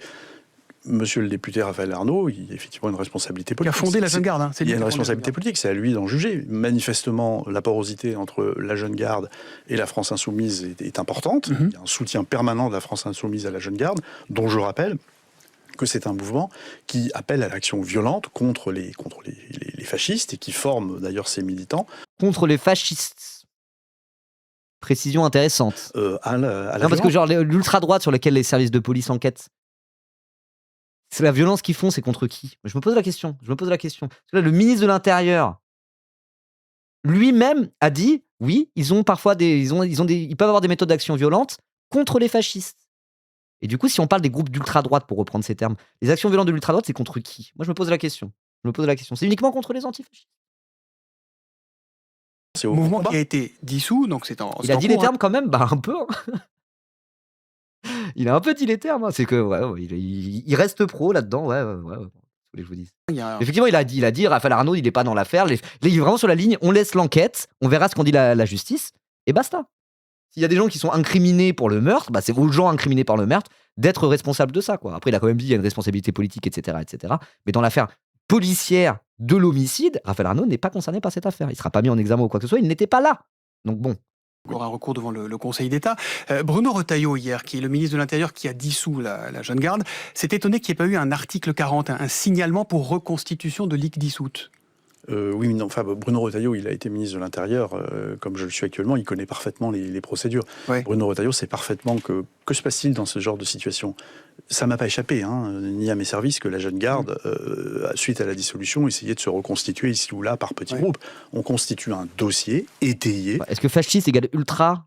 Monsieur le député Raphaël Arnaud, il y a effectivement une responsabilité politique. Qui a fondé la Jeune Garde. Hein, il y a une responsabilité politique, c'est à lui d'en juger. Manifestement, la porosité entre la Jeune Garde et la France Insoumise est importante. Il y a un soutien permanent de la France Insoumise à la Jeune Garde, dont je rappelle que c'est un mouvement qui appelle à l'action violente contre les fascistes et qui forme d'ailleurs ses militants. Contre les fascistes. Précision intéressante. Non, parce que genre l'ultra-droite sur laquelle les services de police enquêtent, c'est la violence qu'ils font, c'est contre qui? Je me pose la question. Parce que là, le ministre de l'Intérieur, lui-même, a dit, oui, ils ont parfois ils peuvent avoir des méthodes d'action violentes contre les fascistes. Et du coup, si on parle des groupes d'ultra-droite, pour reprendre ces termes, les actions violentes de l'ultra-droite, c'est contre qui? Moi, je me pose la question. C'est uniquement contre les antifascistes. C'est au mouvement qui a été dissous, donc c'est en. Il a dit les termes quand même, un peu. Il a un peu dit les termes. C'est que il reste pro là-dedans. Ouais. Je vous dis. Effectivement, il a dit Raphaël Arnaud, il est pas dans l'affaire. Il est vraiment sur la ligne. On laisse l'enquête, on verra ce qu'on dit la justice, et basta. S'il y a des gens qui sont incriminés pour le meurtre, c'est aux gens incriminés par le meurtre d'être responsables de ça, quoi. Après, il a quand même dit qu'il y a une responsabilité politique, etc., etc. Mais dans l'affaire policière de l'homicide, Raphaël Arnaud n'est pas concerné par cette affaire. Il sera pas mis en examen ou quoi que ce soit. Il n'était pas là. Donc bon. Encore un recours devant le Conseil d'État. Bruno Retailleau, hier, qui est le ministre de l'Intérieur qui a dissous la Jeune Garde, s'est étonné qu'il n'y ait pas eu un article 40, un signalement pour reconstitution de ligue dissoute. Oui, mais non, Bruno Retailleau, il a été ministre de l'Intérieur, comme je le suis actuellement, il connaît parfaitement les procédures. Ouais. Bruno Retailleau sait parfaitement que se passe-t-il dans ce genre de situation? Ça ne m'a pas échappé, ni à mes services, que la Jeune Garde, suite à la dissolution, essayait de se reconstituer ici ou là par petits groupes. On constitue un dossier étayé. Est-ce que fasciste égale ultra,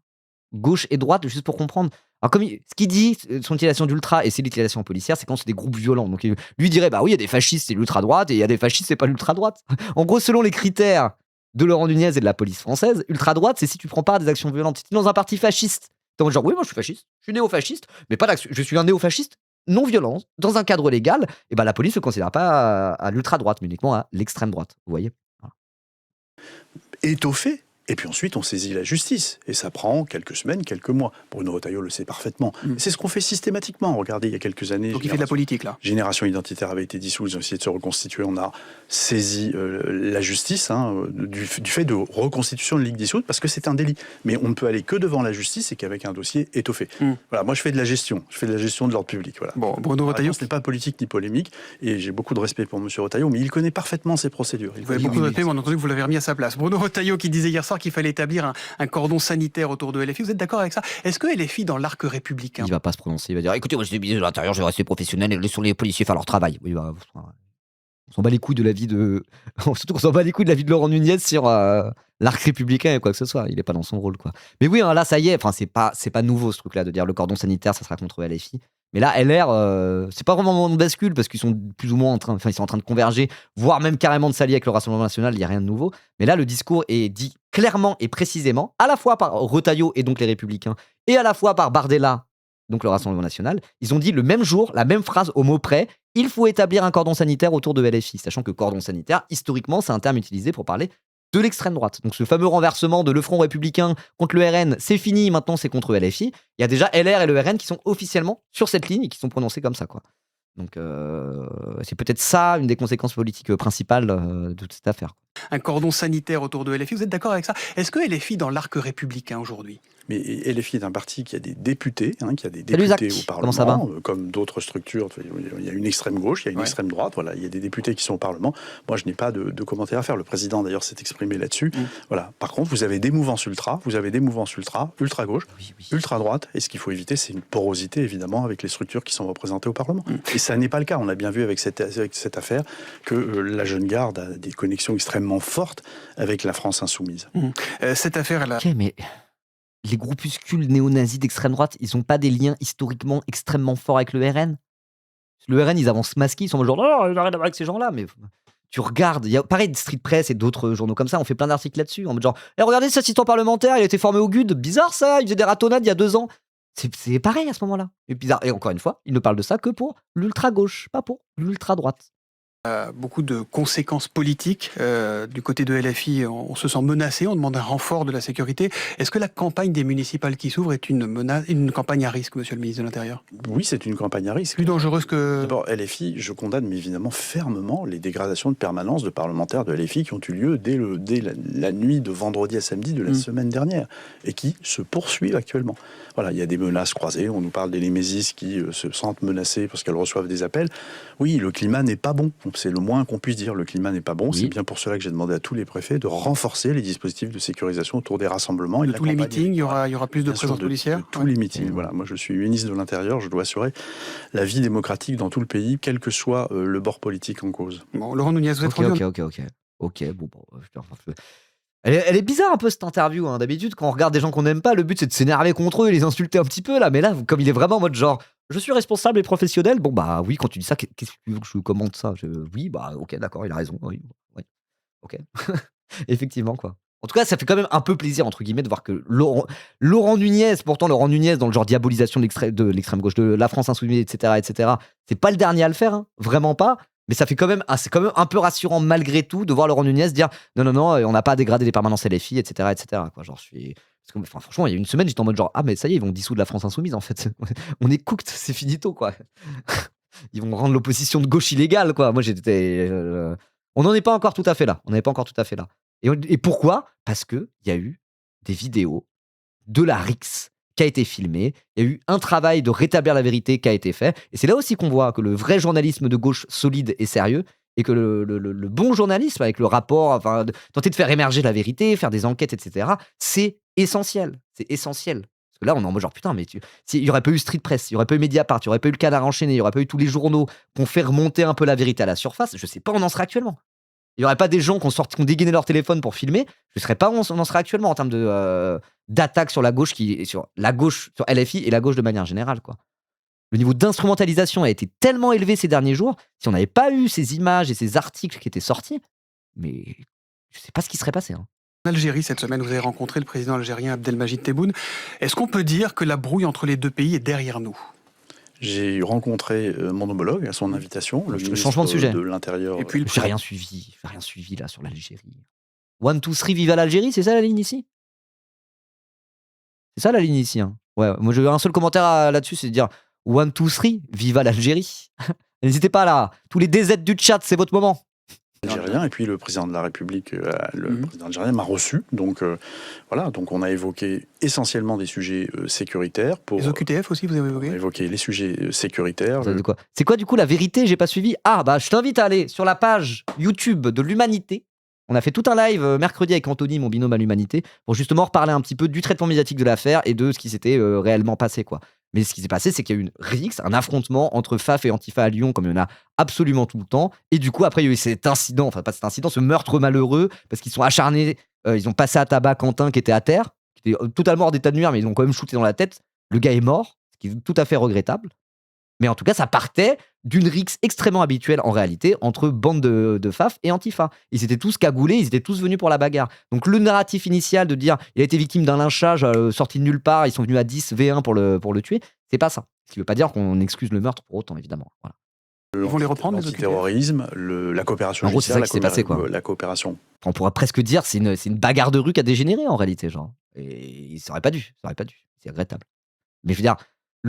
gauche et droite, juste pour comprendre? Alors, ce qu'il dit, son utilisation d'ultra et c'est l'utilisation policière, c'est quand c'est des groupes violents. Donc, lui dirait, oui, il y a des fascistes, c'est l'ultra-droite, et il y a des fascistes, c'est pas l'ultra-droite. En gros, selon les critères de Laurent Nunez et de la police française, ultra-droite, c'est si tu prends part à des actions violentes. Si tu es dans un parti fasciste, t'es genre, oui, moi je suis fasciste, je suis néo-fasciste, mais pas d'action. Je suis un néo-fasciste non-violent, dans un cadre légal, et la police ne le considère pas à l'ultra-droite, mais uniquement à l'extrême-droite. Vous voyez? Voilà. Étoffé. Et puis ensuite, on saisit la justice. Et ça prend quelques semaines, quelques mois. Bruno Retailleau le sait parfaitement. C'est ce qu'on fait systématiquement. Regardez, il y a quelques années... Donc il fait de la politique, là. Génération Identitaire avait été dissoute, ils ont essayé de se reconstituer. On a saisi la justice du fait de reconstitution de ligue dissoute, parce que c'est un délit. Mais on ne peut aller que devant la justice et qu'avec un dossier étoffé. Voilà, moi je fais de la gestion. Je fais de la gestion de l'ordre public. Voilà. Bon, Bruno Retailleau... Ce n'est pas politique ni polémique. Et j'ai beaucoup de respect pour M. Retailleau, mais il connaît parfaiement ses procédures. Vous avez beaucoup de respect, mais on a entendu que vous l'avez remis à sa place. Bruno Retailleau qui disait hier soir qu'il fallait établir un cordon sanitaire autour de LFI. Vous êtes d'accord avec ça? Est-ce que LFI, dans l'arc républicain... Il va pas se prononcer, il va dire, écoutez, moi je suis ministre de l'Intérieur, je vais rester professionnel et laissons les policiers faire leur travail. Oui, on s'en bat les couilles de la vie de... Surtout qu'on s'en bat les couilles de la vie de Laurent Nunez sur l'arc républicain et quoi que ce soit. Il est pas dans son rôle, quoi. Mais oui, là, ça y est, c'est pas nouveau ce truc-là de dire le cordon sanitaire, ça sera contre LFI. Mais là, LR, c'est pas vraiment un moment de bascule parce qu'ils sont plus ou moins en train de converger, voire même carrément de s'allier avec le Rassemblement national, il n'y a rien de nouveau. Mais là, le discours est dit clairement et précisément, à la fois par Retailleau et donc les Républicains, et à la fois par Bardella, donc le Rassemblement national. Ils ont dit le même jour, la même phrase au mot près, il faut établir un cordon sanitaire autour de LFI, sachant que cordon sanitaire, historiquement, c'est un terme utilisé pour parler de l'extrême droite. Donc ce fameux renversement de le Front républicain contre le RN, c'est fini, maintenant c'est contre LFI. Il y a déjà LR et le RN qui sont officiellement sur cette ligne et qui sont prononcés comme ça, quoi. Donc c'est peut-être ça une des conséquences politiques principales de toute cette affaire. Un cordon sanitaire autour de LFI, vous êtes d'accord avec ça? Est-ce que LFI dans l'arc républicain aujourd'hui? Mais LFI est un parti qui a des députés, qui a des Salut députés Zach, au comment ça va? Parlement, comme d'autres structures. Il y a une extrême gauche, il y a une Ouais. extrême droite, voilà, il y a des députés qui sont au Parlement. Moi, je n'ai pas de commentaires à faire. Le président, d'ailleurs, s'est exprimé là-dessus. Voilà. Par contre, vous avez des mouvances ultra, ultra gauche, Oui, oui. ultra droite. Et ce qu'il faut éviter, c'est une porosité, évidemment, avec les structures qui sont représentées au Parlement. Et ça n'est pas le cas. On a bien vu avec cette affaire que la jeune garde a des connexions extrêmement fortes avec la France insoumise. Cette affaire, elle a... Ok, mais les groupuscules néo-nazis d'extrême droite, ils ont pas des liens historiquement extrêmement forts avec le RN? Le RN, ils avancent masqués, ils sont genre, oh, j'arrête d'avoir avec ces gens-là, mais tu regardes, il y a pareil de Street Press et d'autres journaux comme ça, on fait plein d'articles là-dessus, en mode genre, regardez cet assistant parlementaire, il a été formé au GUD, bizarre ça, il faisait des ratonnades il y a 2 ans. C'est pareil à ce moment-là. Et bizarre. Et encore une fois, il ne parle de ça que pour l'ultra-gauche, pas pour l'ultra-droite. beaucoup de conséquences politiques. Du côté de LFI, on se sent menacé, on demande un renfort de la sécurité. Est-ce que la campagne des municipales qui s'ouvre est une campagne à risque, monsieur le ministre de l'Intérieur? Oui, c'est une campagne à risque. Plus dangereuse que... D'abord, LFI, je condamne évidemment fermement les dégradations de permanence de parlementaires de LFI qui ont eu lieu dès la nuit de vendredi à samedi de la semaine dernière et qui se poursuivent actuellement. Voilà, il y a des menaces croisées. On nous parle des Némésis qui se sentent menacées parce qu'elles reçoivent des appels. Oui, le climat n'est pas bon. C'est le moins qu'on puisse dire. Le climat n'est pas bon. Oui. C'est bien pour cela que j'ai demandé à tous les préfets de renforcer les dispositifs de sécurisation autour des rassemblements. Et de tous les campagne. meetings, il y aura plus de Bien sûr, présence policière? de tous les meetings. Voilà, moi je suis ministre de l'Intérieur, je dois assurer la vie démocratique dans tout le pays, quel que soit le bord politique en cause. Bon, Laurent Nunez, vous êtes Ok, revenu ok, bon, elle est bizarre un peu cette interview, hein. D'habitude, quand on regarde des gens qu'on n'aime pas, le but c'est de s'énerver contre eux et les insulter un petit peu là. Mais là, comme il est vraiment en mode genre, je suis responsable et professionnel. Bon bah oui, quand tu dis ça, qu'est-ce que tu veux que je commente ça? Oui, bah ok, d'accord, il a raison. Oui, ouais, ok, effectivement quoi. En tout cas, ça fait quand même un peu plaisir entre guillemets de voir que Laurent Nunez, pourtant Laurent Nunez dans le genre diabolisation de l'extrême gauche, de la France insoumise, etc., c'est pas le dernier à le faire, hein, vraiment pas. Mais ça fait quand même, c'est quand même un peu rassurant malgré tout de voir Laurent Nunez dire non, on n'a pas dégradé les permanences LFI, etc. Quoi. Genre, parce que, enfin, franchement, il y a une semaine, j'étais en mode genre ah mais ça y est, ils vont dissoudre la France insoumise en fait. On est cooked, c'est finito quoi. Ils vont rendre l'opposition de gauche illégale quoi. Moi j'étais, on n'en est pas encore tout à fait là. Et pourquoi? Parce que il y a eu des vidéos de la Rix qui a été filmé, il y a eu un travail de rétablir la vérité qui a été fait, et c'est là aussi qu'on voit que le vrai journalisme de gauche solide et sérieux, et que le bon journalisme avec le rapport, enfin, tenter de faire émerger la vérité, faire des enquêtes, etc., c'est essentiel. Parce que là, on est en mode genre, putain, mais il n'y aurait pas eu Street Press, il n'y aurait pas eu Mediapart, il n'y aurait pas eu le Canard enchaîné, il n'y aurait pas eu tous les journaux qui ont fait remonter un peu la vérité à la surface, je sais pas où on en serait actuellement. Il n'y aurait pas des gens qui ont dégainé leur téléphone pour filmer. Je ne serais pas où on en serait actuellement en termes d'attaque sur la gauche, sur LFI et la gauche de manière générale. Quoi. Le niveau d'instrumentalisation a été tellement élevé ces derniers jours. Si on n'avait pas eu ces images et ces articles qui étaient sortis, mais je ne sais pas ce qui serait passé. Hein. En Algérie, cette semaine, vous avez rencontré le président algérien Abdelmajid Tebboune. Est-ce qu'on peut dire que la brouille entre les deux pays est derrière nous? J'ai rencontré mon homologue à son invitation, le ministre changement de sujet. de l'Intérieur. Et puis J'ai rien suivi là sur l'Algérie. 1, 2, 3, vive à l'Algérie, c'est ça la ligne ici? C'est ça la ligne ici. Hein. Ouais, moi j'ai eu un seul commentaire là-dessus, c'est de dire 1, 2, 3, vive à l'Algérie. N'hésitez pas là, tous les DZ du chat, c'est votre moment. Algérien, et puis le président de la République, président algérien m'a reçu. Donc voilà, donc on a évoqué essentiellement des sujets sécuritaires. Les OQTF aussi, vous avez évoqué? On a évoqué les sujets sécuritaires. C'est quoi du coup la vérité? J'ai pas suivi. Ah bah je t'invite à aller sur la page YouTube de l'Humanité. On a fait tout un live mercredi avec Anthony, mon binôme à l'Humanité, pour justement reparler un petit peu du traitement médiatique de l'affaire et de ce qui s'était réellement passé quoi. Mais ce qui s'est passé, c'est qu'il y a eu une rixe, un affrontement entre FAF et Antifa à Lyon, comme il y en a absolument tout le temps. Et du coup, après, il y a eu cet incident, enfin pas cet incident, ce meurtre malheureux, parce qu'ils sont acharnés, ils ont passé à tabac Quentin qui était à terre, qui était totalement hors d'état de nuire, mais ils l'ont quand même shooté dans la tête. Le gars est mort, ce qui est tout à fait regrettable. Mais en tout cas, ça partait d'une rixe extrêmement habituelle en réalité entre bande de FAF et Antifa. Ils étaient tous cagoulés, ils étaient tous venus pour la bagarre. Donc le narratif initial de dire il a été victime d'un lynchage sorti de nulle part, ils sont venus à 10 V1 pour le tuer, c'est pas ça. Ce qui veut pas dire qu'on excuse le meurtre pour autant, évidemment. Voilà. Ils vont les reprendre, les l'antiterrorisme, la coopération En gros, c'est ça qui s'est passé, quoi. la coopération. On pourrait presque dire c'est une bagarre de rue qui a dégénéré en réalité, genre. Et ça aurait pas dû. C'est regrettable. Mais je veux dire,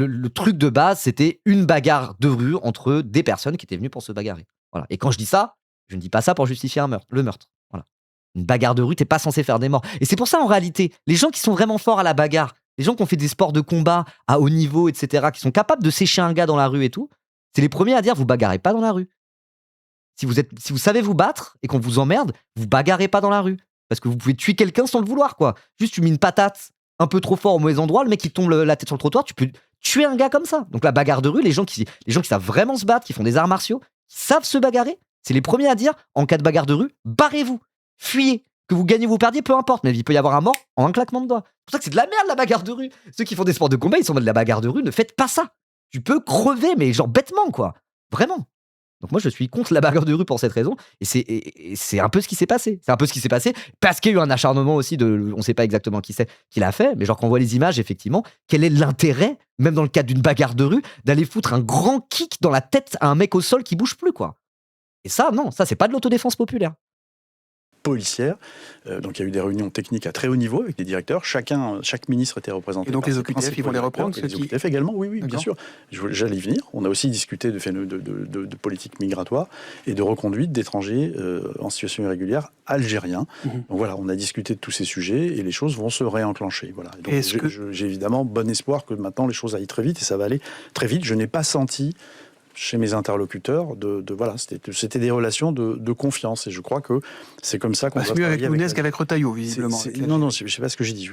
le truc de base, c'était une bagarre de rue entre des personnes qui étaient venues pour se bagarrer. Voilà. Et quand je dis ça, je ne dis pas ça pour justifier le meurtre. Voilà. Une bagarre de rue, t'es pas censé faire des morts. Et c'est pour ça, en réalité, les gens qui sont vraiment forts à la bagarre, les gens qui ont fait des sports de combat à haut niveau, etc., qui sont capables de sécher un gars dans la rue et tout, c'est les premiers à dire vous bagarrez pas dans la rue. Si vous savez vous battre et qu'on vous emmerde, vous bagarrez pas dans la rue. Parce que vous pouvez tuer quelqu'un sans le vouloir, quoi. Juste, tu mets une patate un peu trop fort au mauvais endroit, le mec qui tombe la tête sur le trottoir, tu peux tuer un gars comme ça. Donc la bagarre de rue, les gens qui savent vraiment se battre, qui font des arts martiaux, qui savent se bagarrer, c'est les premiers à dire, en cas de bagarre de rue, barrez-vous, fuyez. Que vous gagnez ou vous perdiez, peu importe, mais il peut y avoir un mort en un claquement de doigts. C'est pour ça que c'est de la merde, la bagarre de rue. Ceux qui font des sports de combat, ils sont en mode la bagarre de rue, ne faites pas ça. Tu peux crever, mais genre bêtement, quoi. Vraiment. Donc moi, je suis contre la bagarre de rue pour cette raison. Et c'est un peu ce qui s'est passé. C'est un peu ce qui s'est passé parce qu'il y a eu un acharnement aussi on ne sait pas exactement qui c'est qui l'a fait, mais genre quand on voit les images, effectivement, quel est l'intérêt, même dans le cadre d'une bagarre de rue, d'aller foutre un grand kick dans la tête à un mec au sol qui bouge plus, quoi. Et ça, non, ça, c'est pas de l'autodéfense populaire. Policière. Donc il y a eu des réunions techniques à très haut niveau avec des directeurs. Chaque ministre était représenté. Et donc par les OQTF, ils vont les reprendre, les OQTF également, oui, bien sûr. J'allais y venir. On a aussi discuté de politique migratoire et de reconduite d'étrangers en situation irrégulière algériens. Donc voilà, on a discuté de tous ces sujets et les choses vont se réenclencher. Voilà. Donc, j'ai évidemment bon espoir que maintenant les choses aillent très vite et ça va aller très vite. Je n'ai pas senti chez mes interlocuteurs, voilà, c'était des relations de confiance, et je crois que c'est comme ça qu'on va mieux avec Mounez qu'avec Retailleau, visiblement. Non, je ne sais pas ce que j'ai dit.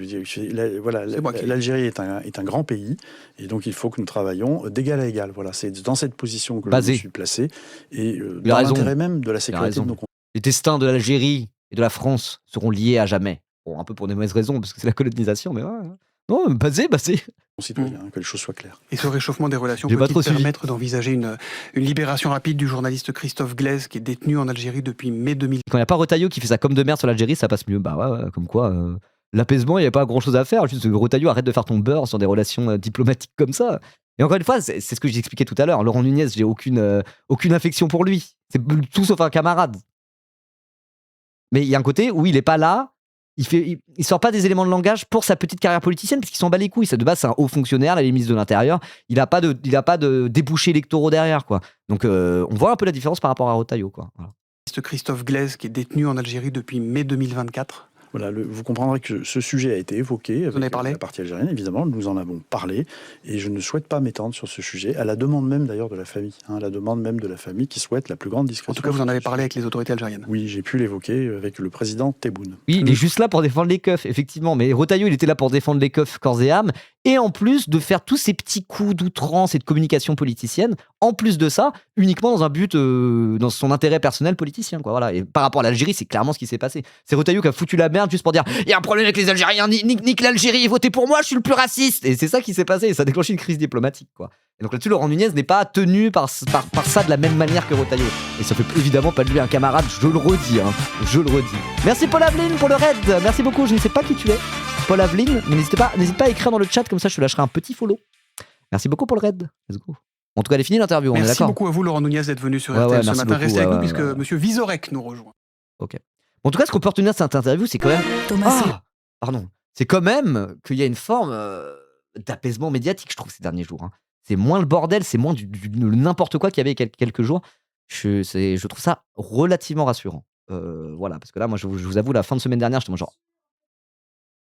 L'Algérie est un grand pays, et donc il faut que nous travaillons d'égal à égal. Voilà, c'est dans cette position que je me suis placé, et dans l'intérêt même de la sécurité de nos concitoyens. Les destins de l'Algérie et de la France seront liés à jamais. Bon, un peu pour des mauvaises raisons, parce que c'est la colonisation, mais ouais. Non, basé. Concitoyens, que les choses soient claires. Et ce réchauffement des relations peut-il permettre d'envisager une libération rapide du journaliste Christophe Glaise, qui est détenu en Algérie depuis mai 2000. Quand il n'y a pas Retailleau qui fait ça comme de merde sur l'Algérie, ça passe mieux. Bah ouais, comme quoi, l'apaisement, il n'y a pas grand-chose à faire. Juste Retailleau, arrête de faire ton beurre sur des relations diplomatiques comme ça. Et encore une fois, c'est ce que j'expliquais tout à l'heure. Laurent Nunez, j'ai aucune affection pour lui. C'est tout sauf un camarade. Mais il y a un côté où il n'est pas là. Il sort pas des éléments de langage pour sa petite carrière politicienne parce qu'il s'en bat les couilles. De base, c'est un haut fonctionnaire, la ministre de l'Intérieur. Il a pas de débouchés électoraux derrière, quoi. Donc, on voit un peu la différence par rapport à Retailleau, quoi. Voilà. Christophe Glaise, qui est détenu en Algérie depuis mai 2024. Voilà, vous comprendrez que ce sujet a été évoqué avec la partie algérienne, évidemment, nous en avons parlé, et je ne souhaite pas m'étendre sur ce sujet, à la demande même d'ailleurs de la famille, à la demande même de la famille qui souhaite la plus grande discrétion. En tout cas, vous en avez parlé avec les autorités algériennes. Oui, j'ai pu l'évoquer avec le président Tebboune. Oui, il est juste là pour défendre les keufs, effectivement, mais Retailleau, il était là pour défendre les keufs corps et âme, et en plus de faire tous ces petits coups d'outrance et de communication politicienne, en plus de ça, uniquement dans un but, dans son intérêt personnel politicien, quoi. Voilà. Et par rapport à l'Algérie, c'est clairement ce qui s'est passé. C'est Retailleau qui a foutu la merde juste pour dire il y a un problème avec les Algériens, nique l'Algérie, votez pour moi, je suis le plus raciste. Et c'est ça qui s'est passé, et ça a déclenché une crise diplomatique, quoi. Et donc là-dessus, Laurent Nunez n'est pas tenu par ça de la même manière que Retailleau. Et ça fait évidemment pas de lui un camarade, je le redis, je le redis. Merci Paul Aveline pour le raid, merci beaucoup, je ne sais pas qui tu es, Paul Aveline, mais n'hésite pas à écrire dans le chat, comme ça je te lâcherai un petit follow. Merci beaucoup pour le raid, let's go. En tout cas, elle est finie l'interview, on est d'accord. Merci beaucoup à vous, Laurent Nunez, d'être venu sur RTL ce matin. Restez avec nous, puisque Monsieur Vizorek nous rejoint. Ok. En tout cas, ce qu'on peut retenir de cette interview, c'est quand même... pardon. C'est quand même qu'il y a une forme d'apaisement médiatique, je trouve, ces derniers jours. C'est moins le bordel, c'est moins du n'importe quoi qu'il y avait il y a quelques jours. Je trouve ça relativement rassurant. Voilà, parce que là, moi, je vous avoue, la fin de semaine dernière, j'étais genre...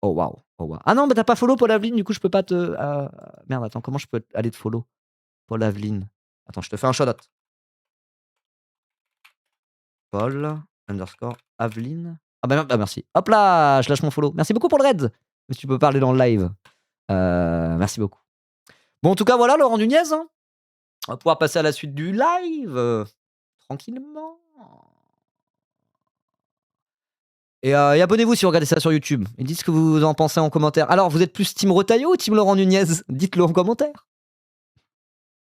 Oh waouh. Ah non, mais t'as pas follow Paul Aveline, du coup, je peux pas te... Merde, attends, comment je peux aller te follow Paul Aveline. Attends, je te fais un shout-out. Paul _Aveline. Ah bah merci. Hop là, je lâche mon follow. Merci beaucoup pour le raid. Mais tu peux parler dans le live. Merci beaucoup. Bon, en tout cas, voilà, Laurent Nunez. On va pouvoir passer à la suite du live. Tranquillement. Et abonnez-vous si vous regardez ça sur YouTube. Et dites ce que vous en pensez en commentaire. Alors, vous êtes plus Team Retailleau ou Team Laurent Nunez? Dites-le en commentaire.